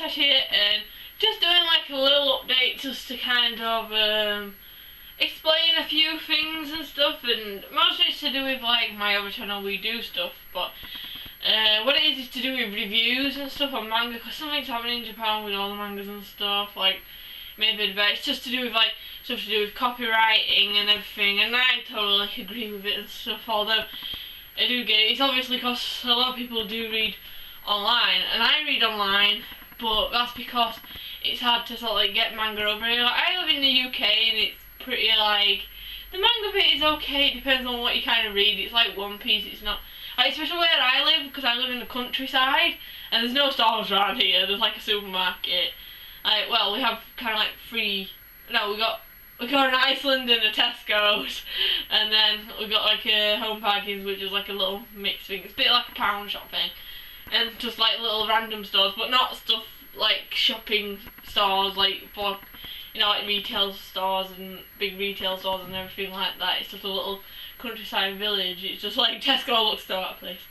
IAmNasher here, and just doing like a little update just to kind of explain a few things and stuff, and mostly it's to do with like my other channel We Do Stuff, but what it is to do with reviews and stuff on manga, because something's happening in Japan with all the mangas and stuff, like maybe it's just to do with like stuff to do with copywriting and everything, and I totally agree with it and stuff, although I do get it. It's obviously because a lot of people do read online, and I read online, but that's because it's hard to sort of like get manga over here. Like, I live in the UK and it's pretty like, the manga bit is okay, it depends on what you kind of read. It's like One Piece, it's not, like, especially where I live, because I live in the countryside, and there's no stores around here. There's like a supermarket, like, well, we have kind of like we got an Iceland and a Tesco's, and then we got like a Home Parkings, which is like a little mixed thing. It's a bit like a pound shop thing, and just like little random stores, but not stuff like shopping stores, like for, you know, like retail stores and big retail stores and everything like that. It's just a little countryside village. It's just like Tesco looks to that place.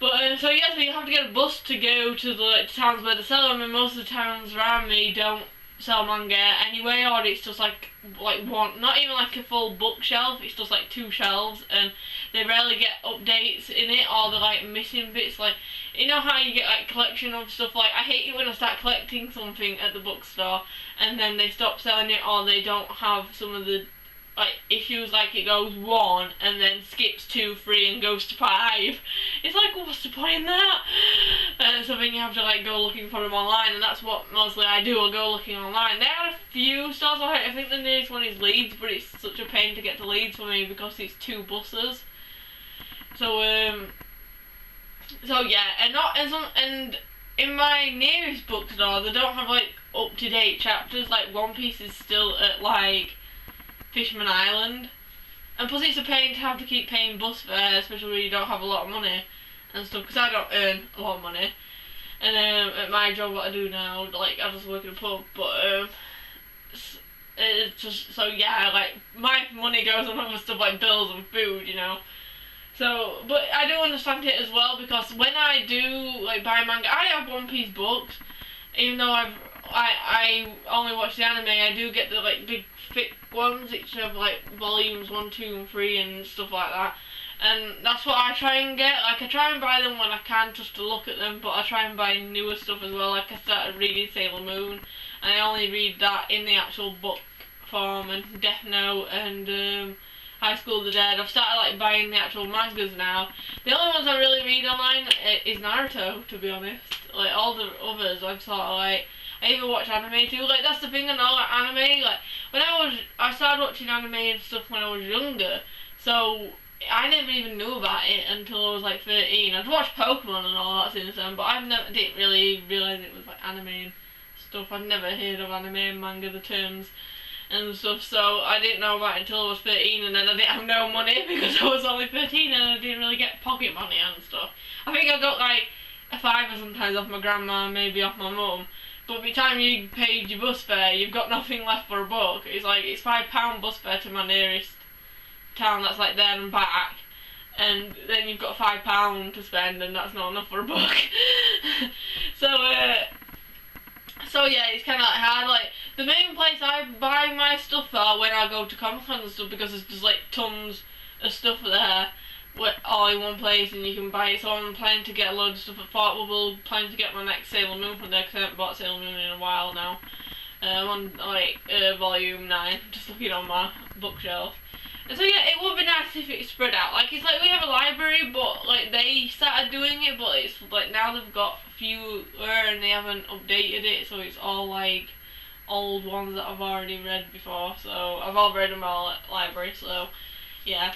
So yeah, so you have to get a bus to go to the like, towns where they sell them, and most of the towns around me don't sell manga anyway, or it's just like one, not even like a full bookshelf, it's just like two shelves, and they rarely get updates in it, or they're like missing bits. Like, you know how you get like collection of stuff, like I hate it when I start collecting something at the bookstore and then they stop selling it, or they don't have some of the like issues, like it goes 1 and then skips 2, 3 and goes to 5. It's like, what's the point in that? So then you have to like go looking for them online, and that's what mostly I do. I'll go looking online. There are a few stores. I think the nearest one is Leeds, but it's such a pain to get to Leeds for me because it's 2 buses. So yeah, and in my nearest bookstore they don't have like up-to-date chapters. Like One Piece is still at like Fisherman Island, and plus it's a pain to have to keep paying bus fare, especially when you don't have a lot of money and stuff, because I don't earn a lot of money, and at my job what I do now, like I just work in a pub, but it's just, so yeah, like my money goes on other stuff like bills and food, you know. So, but I do understand it as well, because when I do like buy manga, I have One Piece books, even though I only watch the anime. I do get the like big thick ones, which have like volumes 1, 2 and 3 and stuff like that, and that's what I try and get. Like I try and buy them when I can just to look at them, but I try and buy newer stuff as well. Like I started reading Sailor Moon, and I only read that in the actual book form, and Death Note and High School of the Dead. I've started like buying the actual mangas now. The only ones I really read online is Naruto, to be honest. Like all the others I've sort of like, I even watch anime too. Like that's the thing, I know, like anime, like when I started watching anime and stuff when I was younger, so I never even knew about it until I was like 13. I'd watched Pokemon and all that since then, but didn't really realise it was like anime and stuff. I'd never heard of anime and manga, the terms and stuff, so I didn't know about it until I was 13, and then I didn't have no money because I was only 13 and I didn't really get pocket money and stuff. I think I got like a fiver sometimes off my grandma, maybe off my mum, but by the time you paid your bus fare, you've got nothing left for a book. It's like, it's £5 bus fare to my nearest town that's like there and back, and then you've got £5 to spend, and that's not enough for a book. So yeah, it's kind of like hard. Like the main place I buy my stuff are when I go to Comic-Con and stuff, because there's just like tons of stuff there, all in one place, and you can buy it. So I'm planning to get a load of stuff at Fort Willow, planning to get my next Sailor Moon from there, because I haven't bought Sailor Moon in a while now. I'm on like volume 9, just looking on my bookshelf. And so yeah, it would be nice if it's spread out. Like it's like we have a library, but like they started doing it, but it's like now they've got fewer and they haven't updated it, so it's all like old ones that I've already read before. So I've all read them all at library, so yeah.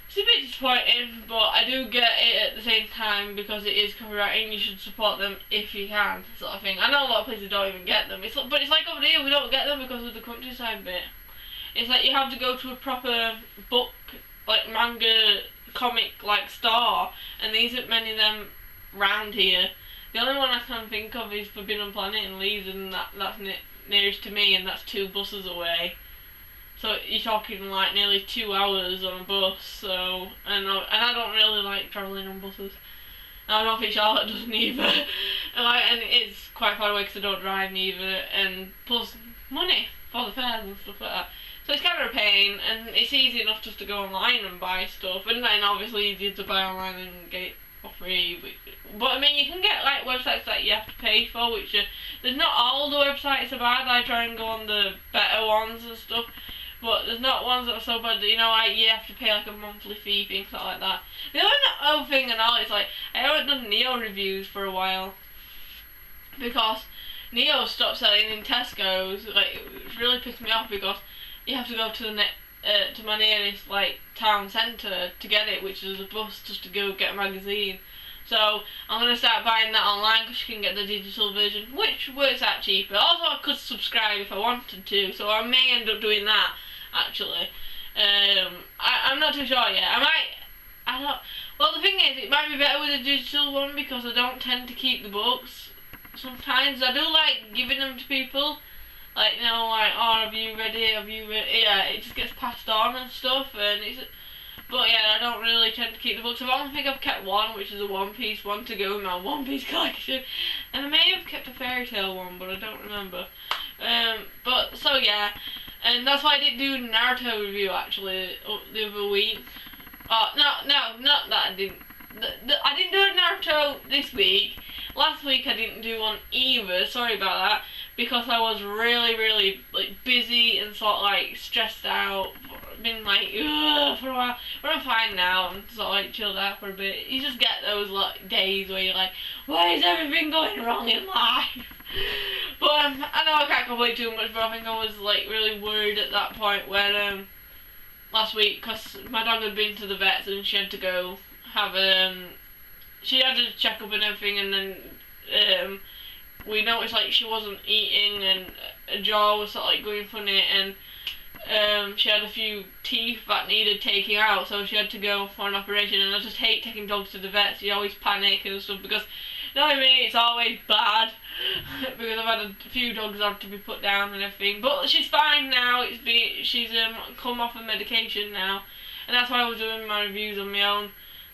It's a bit disappointing, but I do get it at the same time, because it is copyrighting. You should support them if you can, sort of thing. I know a lot of places don't even get them, but it's like over here we don't get them because of the countryside bit. It's like you have to go to a proper book, like manga, comic like store, and there isn't many of them round here. The only one I can think of is Forbidden Planet in Leeds, and that's nearest to me, and that's 2 buses away. So you're talking like nearly 2 hours on a bus. So and I don't really like travelling on buses. I don't think Charlotte doesn't either. and it is quite far away because I don't drive neither, and plus money for the fares and stuff like that. So it's kind of a pain, and it's easy enough just to go online and buy stuff, and then obviously easier to buy online and get it for free. But I mean, you can get like websites that you have to pay for, which there's not all the websites are bad. I try and go on the better ones and stuff, but there's not ones that are so bad that, you know, like you have to pay like a monthly fee, things like that. The other thing and all is like, I haven't done Neo reviews for a while because Neo stopped selling in Tesco's. Like, it really pissed me off because you have to go to to my nearest like town centre to get it, which is a bus just to go get a magazine. So I'm gonna start buying that online because you can get the digital version, which works out cheaper. Also, I could subscribe if I wanted to, so I may end up doing that actually. I'm not too sure yet. I don't. Well, the thing is, it might be better with a digital one because I don't tend to keep the books. Sometimes I do like giving them to people. Like, you know, like, oh, have you read it? Yeah, it just gets passed on and stuff, and but yeah, I don't really tend to keep the books. I only think I've kept one, which is a One Piece one to go in my One Piece collection, and I may have kept a Fairy Tail one, but I don't remember. But, so yeah, and that's why I didn't do a Naruto review, actually, the other week. Oh, no, not that I didn't. I didn't do a Naruto this week. Last week I didn't do one either, sorry about that, because I was really like busy and sort of like stressed out, been like ugh for a while. But I'm fine now, I'm sort of like chilled out for a bit. You just get those like days where you're like, why is everything going wrong in life? But I know I can't complain too much, but I think I was like really worried at that point when last week, because my dog had been to the vets and she had to go have she had a check-up and everything, and then we noticed like she wasn't eating and her jaw was sort of like going funny, and she had a few teeth that needed taking out, so she had to go for an operation. And I just hate taking dogs to the vets. You always panic and stuff because, you know what I mean, it's always bad because I've had a few dogs have to be put down and everything. But she's fine now. She's come off of medication now, and that's why I was doing my reviews on my own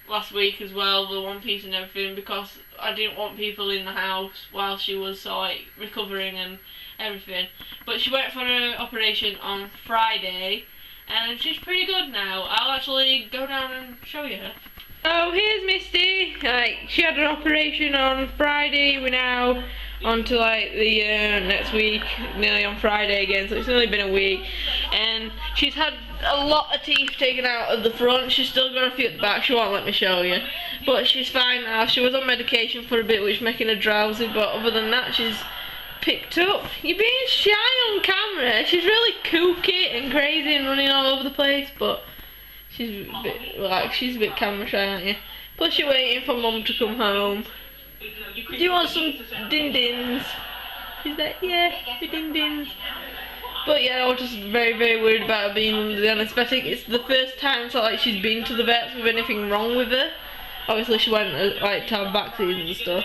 last week as well, the One Piece and everything, because I didn't want people in the house while she was like recovering and everything. But she went for an operation on Friday and she's pretty good now. I'll actually go down and show you her. Oh, here's Misty. Like, she had an operation on Friday. We're now on to like the next week, nearly on Friday again, so it's only been a week. And she's had a lot of teeth taken out of the front. She's still got a few at the back. She won't let me show you, but she's fine now. She was on medication for a bit, which making her drowsy, but other than that, she's picked up. You're being shy on camera. She's really kooky and crazy and running all over the place, but she's a bit like, she's a bit camera shy, aren't you? Plus you're waiting for Mum to come home. Do you want some din-dins? She's like, yeah, the din-dins. But yeah, I was just very worried about her being under the anaesthetic. It's the first time so like she's been to the vets with anything wrong with her. Obviously she went like to have vaccines and stuff,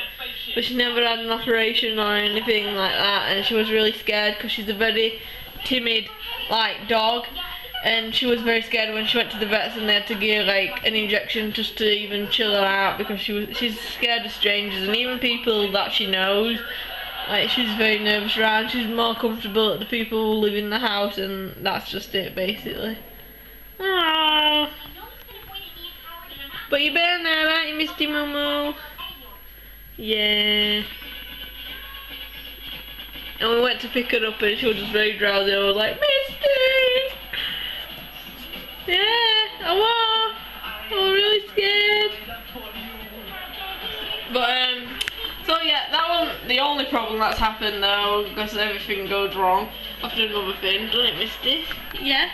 but she never had an operation or anything like that, and she was really scared because she's a very timid like dog, and she was very scared when she went to the vets and they had to give like an injection just to even chill her out, because she's scared of strangers and even people that she knows. Like, she's very nervous around. She's more comfortable at the people who live in the house, and that's just it basically. Aww. But you're better now, aren't you, Misty Moo? Yeah. And we went to pick her up and she was just very drowsy. I was like, Misty! Yeah, I was really scared. But so yeah, that wasn't the only problem that's happened though, because everything goes wrong after another thing, doesn't it, Misty? Yeah.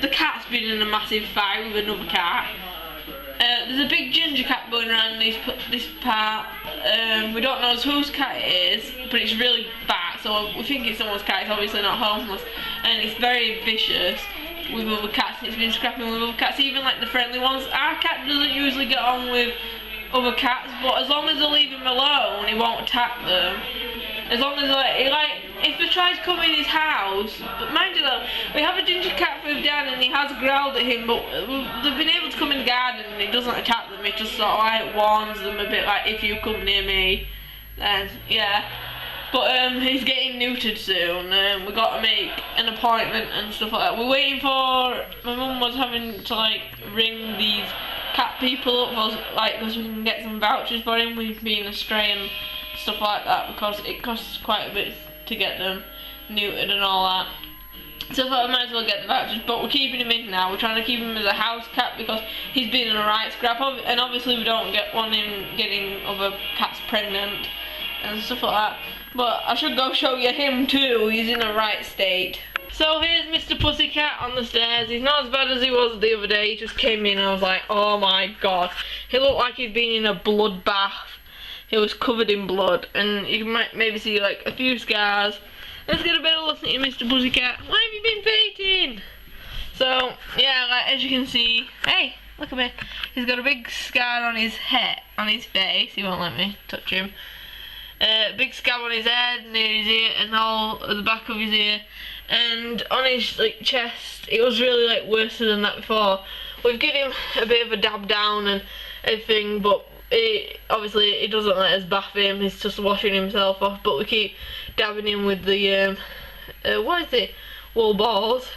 The cat's been in a massive fight with another cat. There's a big ginger cat going around this part. We don't know whose cat it is, but it's really fat, so we think it's someone's cat. It's obviously not homeless, and it's very vicious with other cats. It's been scrapping with other cats, even like the friendly ones. Our cat doesn't usually get on with other cats, but as long as they leave him alone, he won't attack them. As long as if they try to come in his house, but mind you though, we have a ginger cat moved down and he has growled at him, but they've been able to come in the garden and he doesn't attack them at me, just sort of like warns them a bit, like, if you come near me, then yeah. But he's getting neutered soon. We got to make an appointment and stuff like that. We're waiting for, my mum was having to like ring these cat people up, like, because we can get some vouchers for him. We've been astray and stuff like that, because it costs quite a bit to get them neutered and all that. So I thought I might as well get the vouchers, but we're keeping him in now. We're trying to keep him as a house cat because he's been in a right scrap of it, and obviously we don't want him getting other cats pregnant and stuff like that. But I should go show you him too. He's in a right state. So here's Mr. Pussycat on the stairs. He's not as bad as he was the other day. He just came in and I was like, oh my god. He looked like he'd been in a blood bath. He was covered in blood, and you might maybe see like a few scars. Let's get a better look at you, Mr. Pussycat. Why have you been fainting? So yeah, like as you can see, hey, look at me. He's got a big scar on his head, on his face. He won't let me touch him. Big scab on his head, near his ear, and all at the back of his ear, and on his like chest. It was really like worse than that before. We've given him a bit of a dab down and everything, but obviously it doesn't let us bath him. He's just washing himself off, but we keep dabbing him with the what is it, wool balls.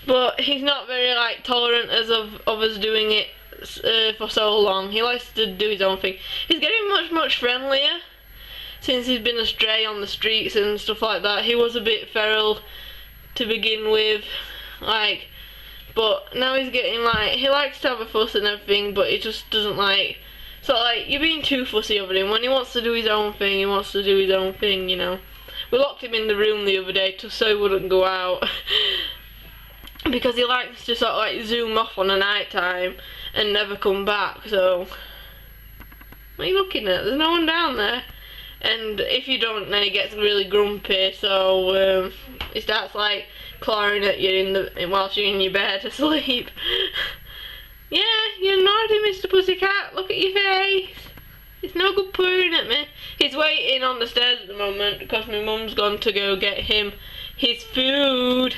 But he's not very like tolerant as of us doing it for so long. He likes to do his own thing. He's getting much friendlier since he's been astray on the streets and stuff like that. He was a bit feral to begin with, like, but now he's getting like, he likes to have a fuss and everything, but he just doesn't like, so like, you're being too fussy over him. When he wants to do his own thing, he wants to do his own thing, you know. We locked him in the room the other day just so he wouldn't go out because he likes to sort of like zoom off on a night time and never come back. So what are you looking at? There's no one down there. And if you don't, then he gets really grumpy, so he starts like clawing at you whilst you're in your bed asleep. Yeah, you're naughty, Mr. Pussycat. Look at your face. It's no good purring at me. He's waiting on the stairs at the moment because my mum's gone to go get him his food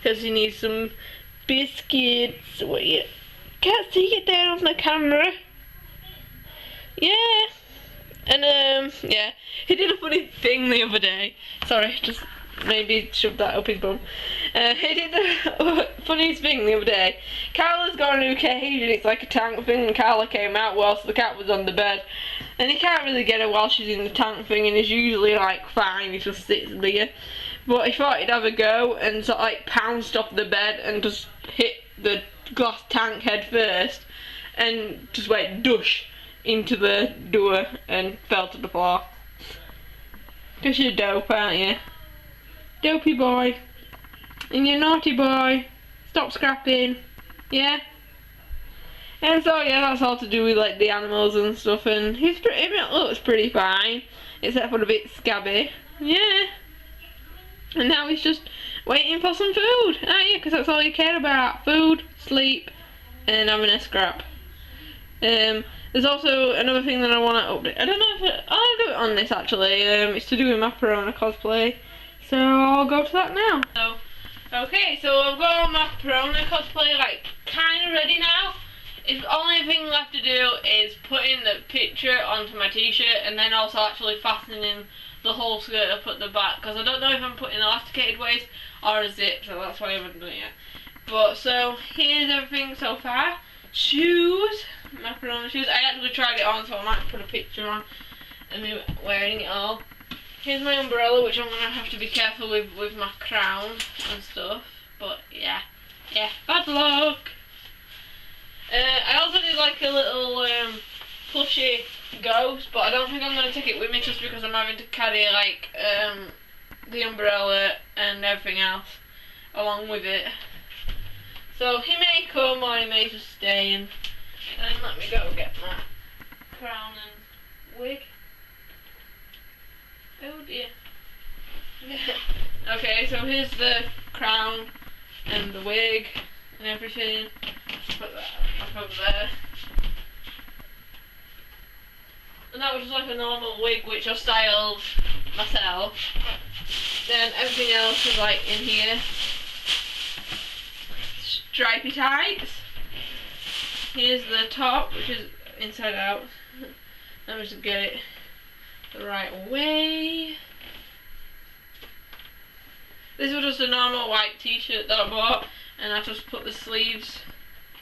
because he needs some biscuits. What you can't see it there on the camera. Yeah. And yeah, he did a funny thing the other day. Sorry, just maybe shove that up his bum. He did the funniest thing the other day. Carla's got a new cage and it's like a tank thing, and Carla came out whilst the cat was on the bed. And he can't really get her while she's in the tank thing, and he's usually like fine, he just sits there. But he thought he'd have a go and sort of like pounced off the bed and just hit the glass tank head first and just went dush into the door and fell to the floor. Cause you're dope, aren't you? Dopey boy. And you're naughty boy. Stop scrapping. Yeah? And so yeah, that's all to do with like the animals and stuff, and it looks pretty fine. Except for a bit scabby. Yeah. And now he's just waiting for some food, aren't you? Because that's all you care about. Food, sleep, and having a scrap. There's also another thing that I want to update. I don't know if I'll do it on this actually. It's to do with my Perona cosplay. So I'll go to that now. So, okay, so I've got my Perona cosplay like kind of ready now. The only thing left to do is putting the picture onto my t-shirt and then also actually fastening the whole skirt up at the back, because I don't know if I'm putting elasticated waist or a zip, so that's why I haven't done it yet. But so here's everything so far. Shoes, my Perona shoes. I actually tried it on, so I might put a picture on and me wearing it all. Here's my umbrella, which I'm gonna have to be careful with my crown and stuff. But yeah, bad luck. I also did like a little plushy ghost, but I don't think I'm gonna take it with me just because I'm having to carry like the umbrella and everything else along with it. So he may come or he may just stay, and let me go get my crown and wig. Oh dear. Okay, so here's the crown and the wig and everything. Put that back over there. And that was just like a normal wig which I styled myself. Then everything else is like in here. Stripy tights. here's the top, which is inside out. Let me just get it the right way. This was just a normal white t-shirt that I bought, and I just put the sleeves,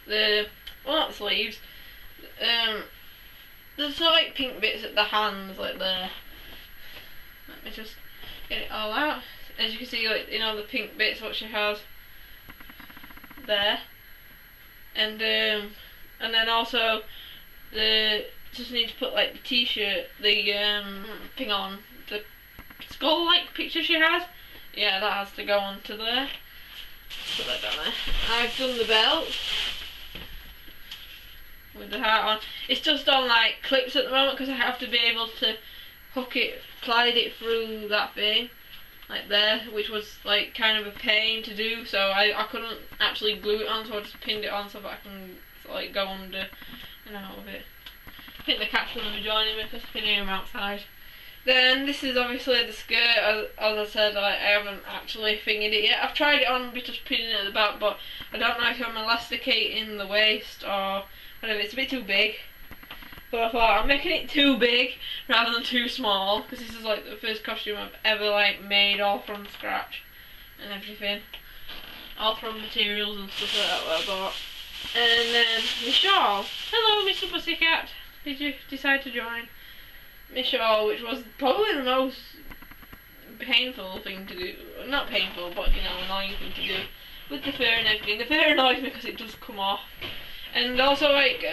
well, not the sleeves, there's sort of like pink bits at the hands, like there. Let me just get it all out. As you can see, like, you know, the pink bits what she has there, and then also just need to put like the t-shirt, the thing on, the skull-like picture she has. Yeah, that has to go onto there. Put that down there. I've done the belt with the heart on. It's just on like clips at the moment because I have to be able to hook it, slide it through that thing, like there, which was like kind of a pain to do. So I couldn't actually glue it on, so I just pinned it on so that I can like go under and out of it. I think the cat's going to be joining me because I can hear him outside. Then this is obviously the skirt. As I said, I haven't actually fingered it yet. I've tried it on, just pinning it at the back, but I don't know if I'm elasticating the waist or whatever. It's a bit too big. But I thought I'm making it too big rather than too small, because this is like the first costume I've ever like made all from scratch and everything, all from materials and stuff like that I bought. And then my shawl. Hello, Mr. Pussycat. Did you decide to join? My shawl, which was probably the most painful thing to do. Not painful, but you know, annoying thing to do. With the fur and everything. The fur annoys me because it does come off. And also like,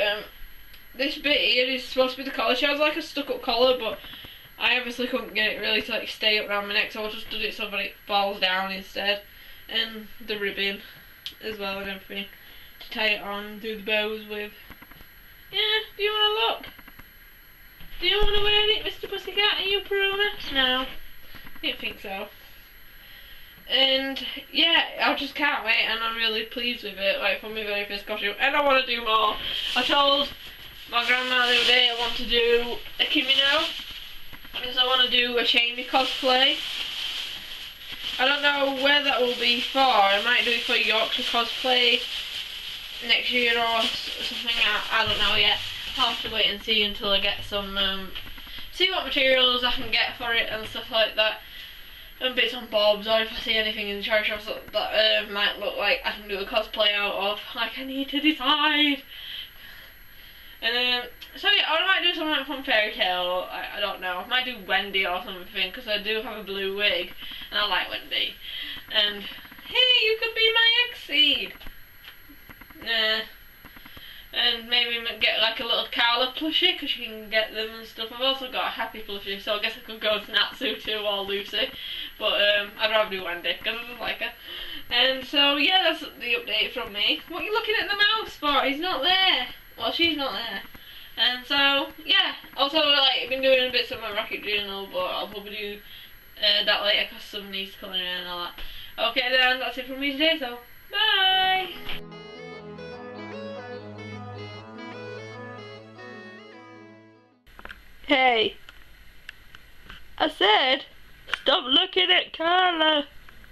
this bit here is supposed to be the collar. She has like a stuck up collar, but I obviously couldn't get it really to like stay up around my neck, so I just did it so that it falls down instead. And the ribbon as well and everything. To tie it on, do the bows with. Yeah, do you want to look? Do you want to wear it, Mr. Pussycat? Are you Perona? No, I don't think so. And yeah, I just can't wait, and I'm really pleased with it, like for my very first costume. And I want to do more. I told my grandma the other day I want to do a kimono, because I want to do a Shamey cosplay. I don't know where that will be for. I might do it for Yorkshire cosplay next year or something. I don't know yet. I'll have to wait and see until I get some, see what materials I can get for it and stuff like that, and bits and bobs, or if I see anything in the charity shops that might look like I can do a cosplay out of. Like, I need to decide. And so yeah, I might do something from Fairy Tale. I don't know. I might do Wendy or something, because I do have a blue wig and I like Wendy. And hey, you could be my Exceed. Nah. And maybe get like a little Carla plushie, because you can get them and stuff. I've also got a Happy plushie, so I guess I could go to Natsu too, or Lucy. But I'd rather do Wendy, because I just like her. And so yeah, that's the update from me. What are you looking at the mouse for? He's not there. Well, she's not there. And so yeah, also like I've been doing bits of my Rocket journal, but I'll probably do that later because some needs coloring and all that. Okay then, that's it from me today, so bye! Hey, I said, stop looking at Carla.